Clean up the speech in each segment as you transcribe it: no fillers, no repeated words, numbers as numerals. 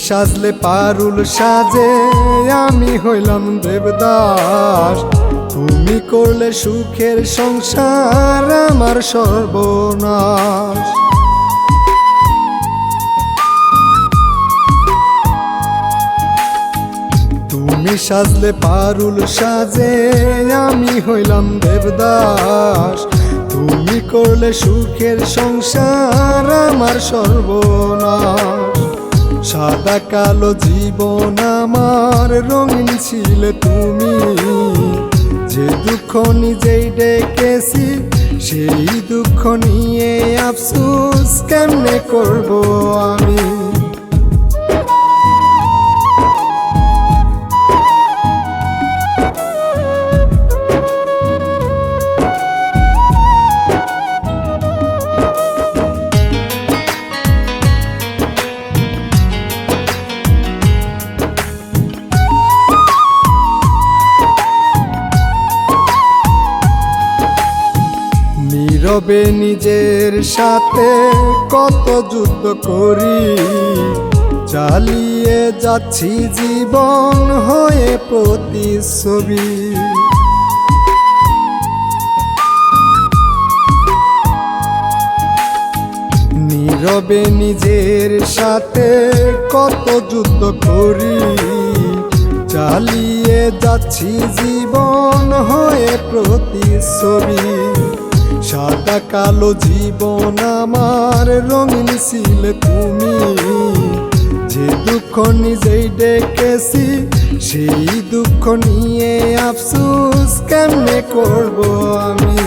সাজলে পারুল সাজে আমি হইলাম দেবদাস। তুমি করলে সুখের সংসার আমার সর্বনাশ। তুমি সাজলে পারুল সাজে আমি হইলাম দেবদাস। তুমি করলে সুখের সংসার আমার সর্বনাশ। সাদা কালো জীবন আমার রঙিন ছিলে তুমি। যে দুঃখ নিজেই ডেকেছি সেই দুঃখ নিয়ে আফসোস কেমনে করব আমি। নীরবে নিজের সাথে কত যুদ্ধ করি, চালিয়ে যাচ্ছি জীবন হয়ে প্রতিচ্ছবি। নীরবে নিজের সাথে কত যুদ্ধ করি, চালিয়ে যাচ্ছি জীবন হয়ে প্রতিচ্ছবি। সাদা কালো জীবন আমার রঙিন ছিলে তুমি। যে দুঃখ নিজেই ডেকেছি সেই দুঃখ নিয়ে আফসোস কেমনে করব আমি।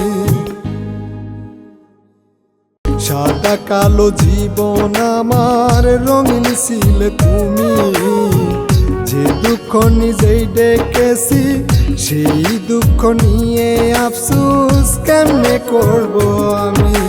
সাদা কালো জীবন আমার রঙিন ছিলে তুমি। যে দুঃখ নিজেই ডেকেছি সেই দুঃখ নিয়ে আফসোস কেমনে করব আমি।